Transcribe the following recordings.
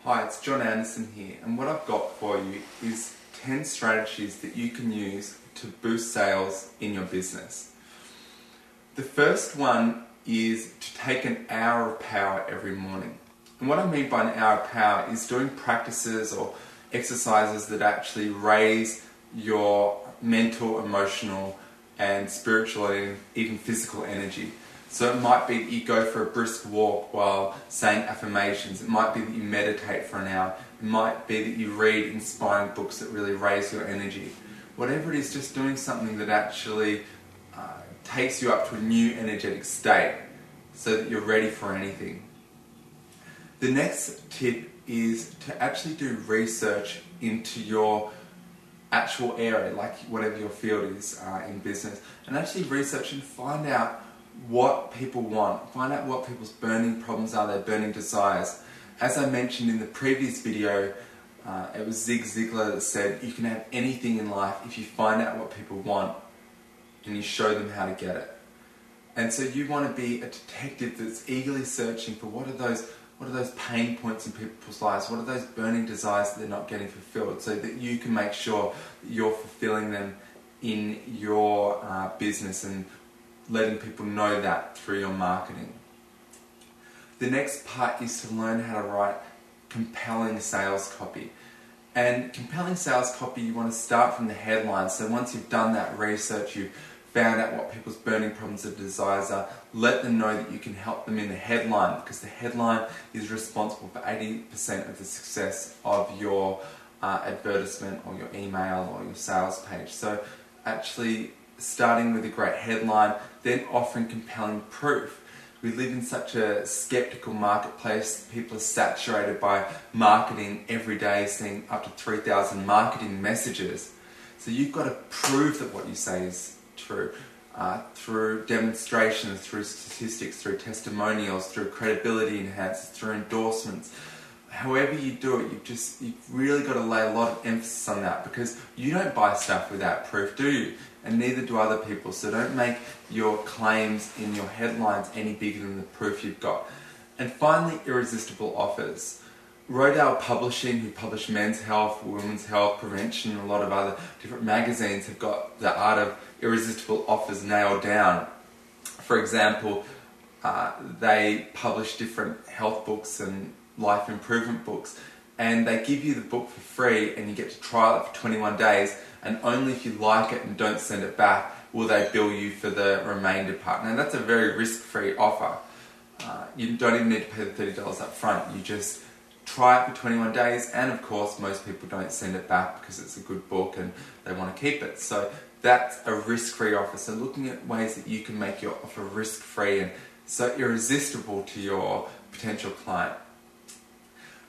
Hi, it's John Anderson here, and what I've got for you is 10 strategies that you can use to boost sales in your business. The first one is to take an hour of power every morning. And what I mean by an hour of power is doing practices or exercises that actually raise your mental, emotional, and spiritual and even physical energy. So it might be that you go for a brisk walk while saying affirmations. It might be that you meditate for an hour. It might be that you read inspiring books that really raise your energy. Whatever it is, just doing something that actually takes you up to a new energetic state so that you're ready for anything. The next tip is to actually do research into your actual area, like whatever your field is in business, and actually research and find out what people want. Find out what people's burning problems are, their burning desires. As I mentioned in the previous video, it was Zig Ziglar that said you can have anything in life if you find out what people want and you show them how to get it. And so you want to be a detective that's eagerly searching for what are those pain points in people's lives, what are those burning desires that they're not getting fulfilled, so that you can make sure that you're fulfilling them in your business and letting people know that through your marketing. The next part is to learn how to write compelling sales copy. And compelling sales copy, you want to start from the headline. So once you've done that research, you've found out what people's burning problems and desires are, let them know that you can help them in the headline, because the headline is responsible for 80% of the success of your advertisement or your email or your sales page. So actually starting with a great headline, then offering compelling proof. We live in such a skeptical marketplace. People are saturated by marketing every day, seeing up to 3,000 marketing messages. So you've got to prove that what you say is true through demonstrations, through statistics, through testimonials, through credibility enhancers, through endorsements. However you do it, you've really got to lay a lot of emphasis on that, because you don't buy stuff without proof, do you? And neither do other people. So don't make your claims in your headlines any bigger than the proof you've got. And finally, irresistible offers. Rodale Publishing, who publish Men's Health, Women's Health, Prevention, and a lot of other different magazines, have got the art of irresistible offers nailed down. For example, they publish different health books and life improvement books, and they give you the book for free and you get to trial it for 21 days, and only if you like it and don't send it back will they bill you for the remainder part. Now that's a very risk-free offer. You don't even need to pay the $30 up front. You just try it for 21 days, and of course most people don't send it back because it's a good book and they want to keep it. So that's a risk-free offer. So looking at ways that you can make your offer risk-free and so irresistible to your potential client.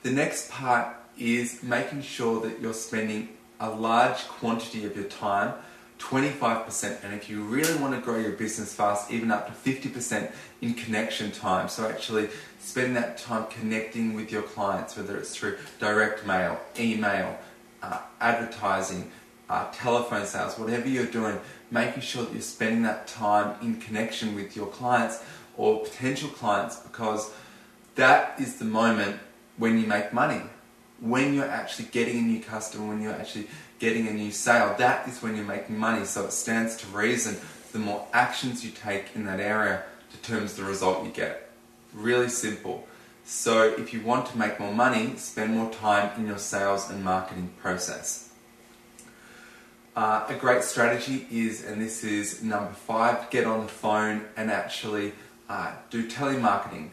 The next part is making sure that you're spending a large quantity of your time, 25%, and if you really want to grow your business fast, even up to 50% in connection time. So actually spend that time connecting with your clients, whether it's through direct mail, email, advertising, telephone sales, whatever you're doing, making sure that you're spending that time in connection with your clients or potential clients, because that is the moment when you make money. When you're actually getting a new customer, when you're actually getting a new sale, that is when you're making money. So it stands to reason the more actions you take in that area determines the result you get. Really simple. So if you want to make more money, spend more time in your sales and marketing process. A great strategy is, and this is number 5, get on the phone and actually do telemarketing.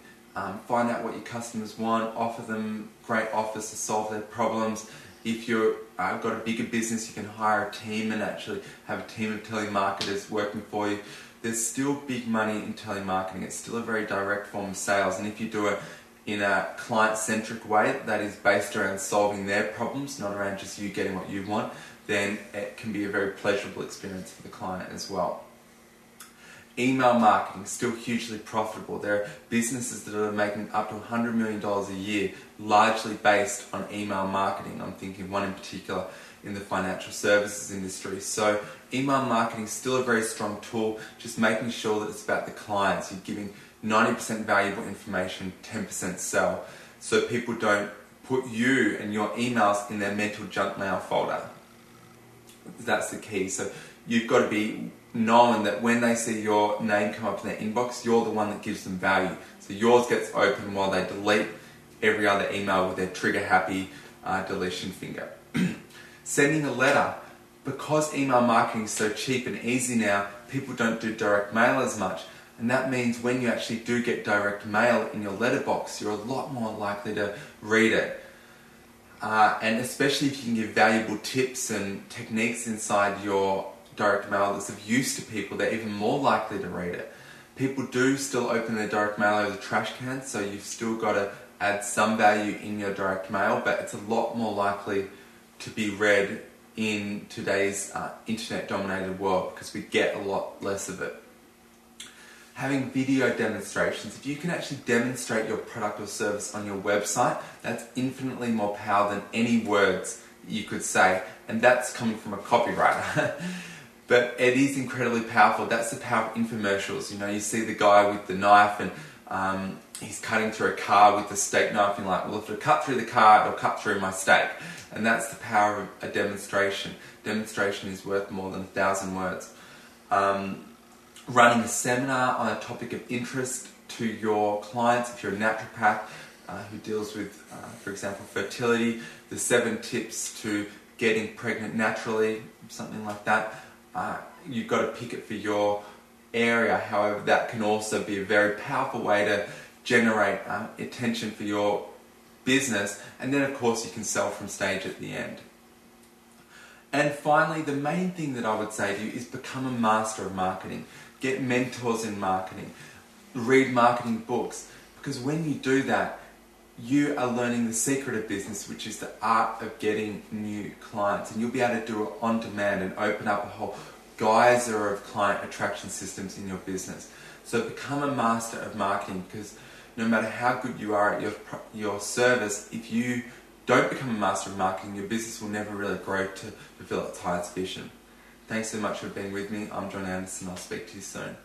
Find out what your customers want, offer them great offers to solve their problems. If you've got a bigger business, you can hire a team and actually have a team of telemarketers working for you. There's still big money in telemarketing. It's still a very direct form of sales, and if you do it in a client-centric way that is based around solving their problems, not around just you getting what you want, then it can be a very pleasurable experience for the client as well. Email marketing, still hugely profitable. There are businesses that are making up to $100 million a year, largely based on email marketing. I'm thinking one in particular in the financial services industry. So email marketing is still a very strong tool, just making sure that it's about the clients. You're giving 90% valuable information, 10% sell. So people don't put you and your emails in their mental junk mail folder. That's the key. So you've got to be knowing that when they see your name come up in their inbox, you're the one that gives them value. So yours gets open while they delete every other email with their trigger happy deletion finger. Sending a letter. Because email marketing is so cheap and easy now, people don't do direct mail as much. And that means when you actually do get direct mail in your letterbox, you're a lot more likely to read it. And especially if you can give valuable tips and techniques inside your direct mail that's of use to people, they're even more likely to read it. People do still open their direct mail over the trash can, so you've still got to add some value in your direct mail, but it's a lot more likely to be read in today's internet-dominated world because we get a lot less of it. Having video demonstrations. If you can actually demonstrate your product or service on your website, that's infinitely more power than any words you could say, and that's coming from a copywriter. But it is incredibly powerful. That's the power of infomercials. You know, you see the guy with the knife and he's cutting through a car with the steak knife, and you're like, well, if it cut through the car, it'll cut through my steak. And that's the power of a demonstration. Demonstration is worth more than 1,000 words. Running a seminar on a topic of interest to your clients. If you're a naturopath who deals with, for example, fertility, the 7 tips to getting pregnant naturally, something like that. You've got to pick it for your area. However, that can also be a very powerful way to generate attention for your business, and then of course you can sell from stage at the end. And finally, the main thing that I would say to you is become a master of marketing. Get mentors in marketing. Read marketing books, because when you do that, you are learning the secret of business, which is the art of getting new clients, and you'll be able to do it on demand and open up a whole geyser of client attraction systems in your business. So become a master of marketing, because no matter how good you are at your service, if you don't become a master of marketing, your business will never really grow to fulfill its highest vision. Thanks so much for being with me. I'm John Anderson. I'll speak to you soon.